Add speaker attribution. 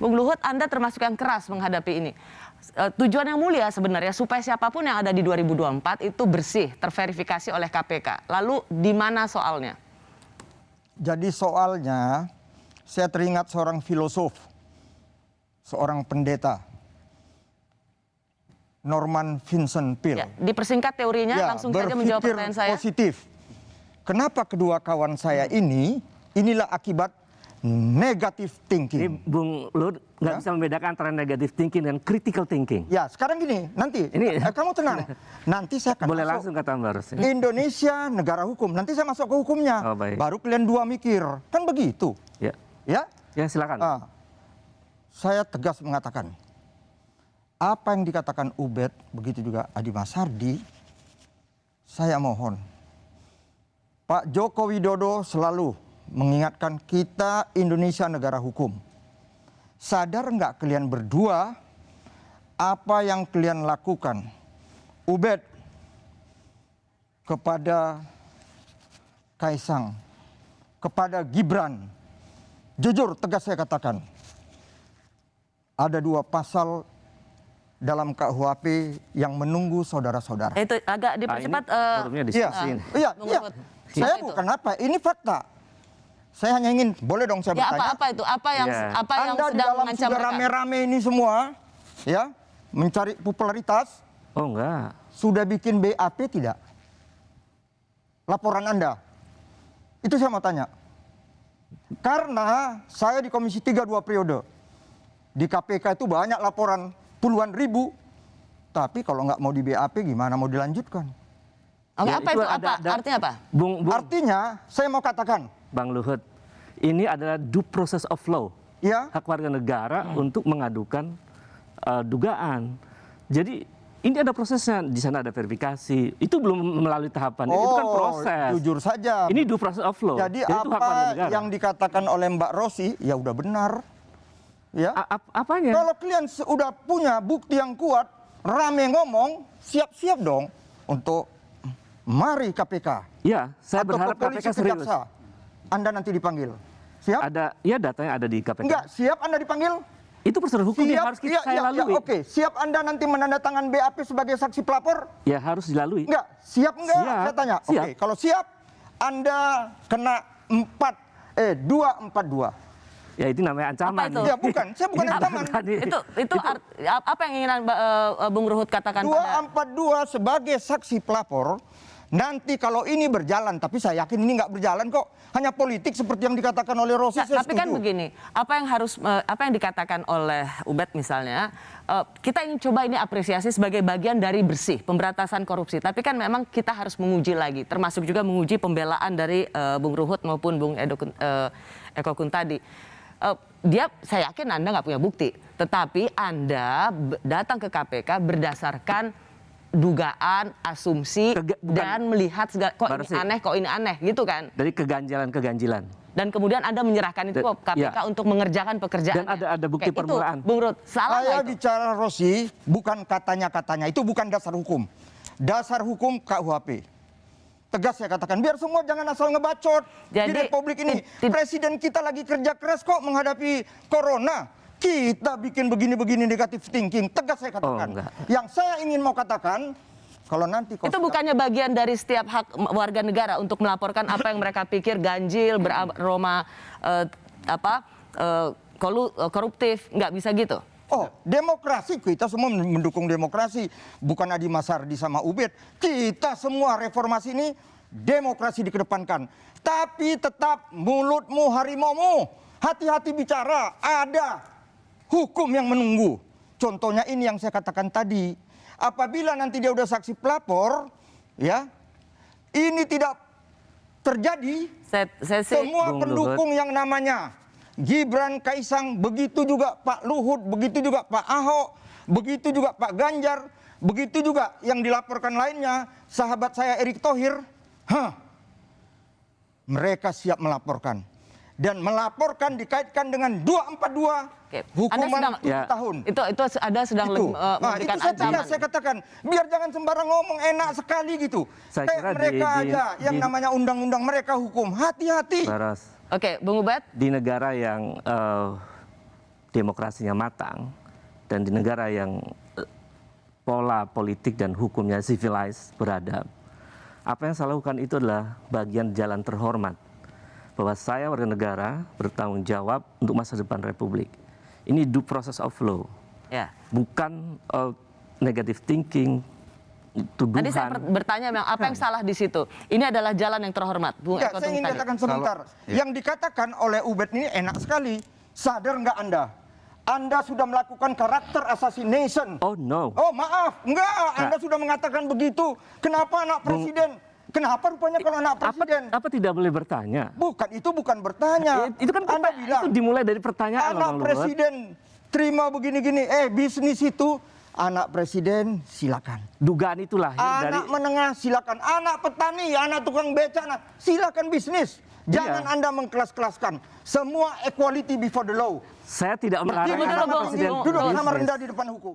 Speaker 1: Bung Luhut, Anda termasuk yang keras menghadapi ini. Tujuan yang mulia sebenarnya supaya siapapun yang ada di 2024 itu bersih, terverifikasi oleh KPK. Lalu di mana soalnya?
Speaker 2: Jadi soalnya, saya teringat seorang filosof, seorang pendeta, Norman Vincent Peale.
Speaker 1: Ya, dipersingkat teorinya, langsung saja menjawab pertanyaan saya.
Speaker 2: Positif. Kenapa kedua kawan saya inilah akibat negative thinking.
Speaker 3: Ini Bung Luhut nggak bisa membedakan antara negative thinking dan critical thinking.
Speaker 2: Ya, sekarang gini, nanti kamu tenang. Nanti saya akan
Speaker 3: boleh
Speaker 2: masuk.
Speaker 3: Langsung kata Mbak Ros.
Speaker 2: Indonesia negara hukum. Nanti saya masuk ke hukumnya.
Speaker 3: Oh, baik.
Speaker 2: Baru kalian dua mikir. Kan begitu.
Speaker 3: Ya.
Speaker 2: Ya?
Speaker 3: Ya, silakan.
Speaker 2: Saya tegas mengatakan, apa yang dikatakan Ubed, begitu juga Adi Masardi, saya mohon, Pak Joko Widodo selalu mengingatkan kita Indonesia negara hukum. Sadar nggak kalian berdua apa yang kalian lakukan? Ubed kepada Kaisang, kepada Gibran. Jujur, tegas saya katakan, ada 2 pasal dalam KUHP yang menunggu saudara-saudara.
Speaker 1: Itu agak dipercepat.
Speaker 2: Iya. Saya bukan apa, ini fakta. Saya hanya ingin, boleh dong saya bertanya?
Speaker 1: Apa itu? Apa yang
Speaker 2: Anda
Speaker 1: sedang mengancam
Speaker 2: sudah rame-rame ini semua, ya, mencari popularitas.
Speaker 3: Oh, enggak.
Speaker 2: Sudah bikin BAP tidak? Laporan Anda. Itu saya mau tanya. Karena saya di Komisi 3 2 periode. Di KPK itu banyak laporan puluhan ribu. Tapi kalau nggak mau di BAP gimana mau dilanjutkan?
Speaker 1: Apa itu? Artinya apa?
Speaker 2: Artinya saya mau katakan,
Speaker 3: Bang Luhut, ini adalah due process of law.
Speaker 2: Ya.
Speaker 3: Hak warga negara untuk mengadukan dugaan. Jadi ini ada prosesnya, di sana ada verifikasi. Itu belum melalui tahapan, itu kan proses.
Speaker 2: Jujur saja.
Speaker 3: Ini due process of law.
Speaker 2: Jadi apa yang dikatakan oleh Mbak Rosi, ya udah benar. Ya.
Speaker 3: Apanya?
Speaker 2: Kalau kalian udah punya bukti yang kuat, rame ngomong, siap-siap dong untuk mari KPK.
Speaker 3: Ya, saya berharap KPK serius.
Speaker 2: Anda nanti dipanggil. Siap?
Speaker 3: Datanya ada di KPK.
Speaker 2: Enggak, siap Anda dipanggil?
Speaker 3: Itu prosedur hukum yang harus saya lalui.
Speaker 2: Oke, siap Anda nanti menandatangan BAP sebagai saksi pelapor?
Speaker 3: Ya, harus dilalui.
Speaker 2: Enggak, siap enggak?
Speaker 3: Siap.
Speaker 2: Saya tanya. Oke, kalau siap, Anda kena 242.
Speaker 3: Ya, itu namanya ancaman.
Speaker 1: Apa itu?
Speaker 2: Ya, bukan. Saya bukan ancaman.
Speaker 1: Itu apa yang ingin Bung Ruhut katakan?
Speaker 2: 242 sebagai saksi pelapor. Nanti kalau ini berjalan, tapi saya yakin ini nggak berjalan kok. Hanya politik seperti yang dikatakan oleh Rosi.
Speaker 1: Tapi kan begini, apa yang dikatakan oleh Ubed misalnya, kita ingin coba ini apresiasi sebagai bagian dari bersih, pemberantasan korupsi. Tapi kan memang kita harus menguji lagi, termasuk juga menguji pembelaan dari Bung Ruhut maupun Bung Eko Kun tadi. Saya yakin Anda nggak punya bukti, tetapi Anda datang ke KPK berdasarkan dugaan, asumsi, dan melihat kok ini aneh, gitu kan?
Speaker 3: Dari keganjilan.
Speaker 1: Dan kemudian Anda menyerahkan itu ke KPK untuk mengerjakan pekerjaan.
Speaker 3: Dan ada bukti permulaan.
Speaker 1: Bung Ruhut, salah
Speaker 2: saya
Speaker 1: itu?
Speaker 2: bicara Rosi, bukan katanya-katanya. Itu bukan dasar hukum. Dasar hukum KUHP. Tegas saya katakan, biar semua jangan asal ngebacot di Republik ini. Presiden kita lagi kerja keras kok menghadapi corona. Kita bikin begini-begini negatif thinking. Tegas saya katakan. Yang saya ingin mau katakan, kalau nanti
Speaker 1: itu bukannya bagian dari setiap hak warga negara untuk melaporkan apa yang mereka pikir ganjil, beraroma koruptif, nggak bisa gitu?
Speaker 2: Oh, demokrasi, kita semua mendukung demokrasi. Bukan Adi Masardi sama Ubed. Kita semua reformasi ini demokrasi dikedepankan. Tapi tetap mulutmu harimaumu. Hati-hati bicara, ada hukum yang menunggu. Contohnya ini yang saya katakan tadi. Apabila nanti dia udah saksi pelapor, ya, ini tidak terjadi. Semua pendukung yang namanya Gibran, Kaisang, begitu juga Pak Luhut, begitu juga Pak Ahok, begitu juga Pak Ganjar, begitu juga yang dilaporkan lainnya, sahabat saya Erick Thohir, mereka siap melaporkan. Dan melaporkan dikaitkan dengan 242 hukuman 7 tahun.
Speaker 1: Itu Anda sedang memberikan ancaman.
Speaker 2: Saya katakan, biar jangan sembarang ngomong enak sekali gitu. Mereka aja yang namanya undang-undang, mereka hukum. Hati-hati.
Speaker 1: Oke, Bung Ubed.
Speaker 3: Di negara yang demokrasinya matang dan di negara yang pola politik dan hukumnya civilized, beradab, apa yang saya lakukan itu adalah bagian jalan terhormat bahwa saya warga negara bertanggung jawab untuk masa depan Republik. Ini due process of law,
Speaker 1: Ya.
Speaker 3: bukan negative thinking, tuduhan.
Speaker 1: Tadi saya bertanya memang apa yang salah di situ. Ini adalah jalan yang terhormat, Bung
Speaker 2: Ya,
Speaker 1: Eko
Speaker 2: saya ingin
Speaker 1: tadi.
Speaker 2: katakan sebentar. Yang dikatakan oleh Ubed ini enak sekali. Sadar nggak Anda? Anda sudah melakukan karakter assassination.
Speaker 3: Oh no.
Speaker 2: Oh maaf, enggak. Anda sudah mengatakan begitu. Kenapa anak presiden? Kenapa rupanya kalau anak presiden?
Speaker 3: Apa tidak boleh bertanya?
Speaker 2: Bukan, itu bukan bertanya.
Speaker 3: Itu kan
Speaker 2: Anda bilang,
Speaker 3: itu dimulai dari pertanyaan,
Speaker 2: anak
Speaker 3: Bang Luhut.
Speaker 2: presiden terima begini-gini. Bisnis itu anak presiden silakan.
Speaker 3: Dugaan itu lahir dari
Speaker 2: Anak menengah silakan. Anak petani, anak tukang beca, silakan bisnis. Jangan
Speaker 3: Iya.
Speaker 2: Anda mengkelas-kelaskan. Semua equality before the law.
Speaker 3: saya tidak melarang
Speaker 1: Duduk dulu,
Speaker 3: anak
Speaker 1: Bung.
Speaker 3: presiden
Speaker 2: Duduk sama
Speaker 3: berbisnis.
Speaker 2: rendah di depan hukum.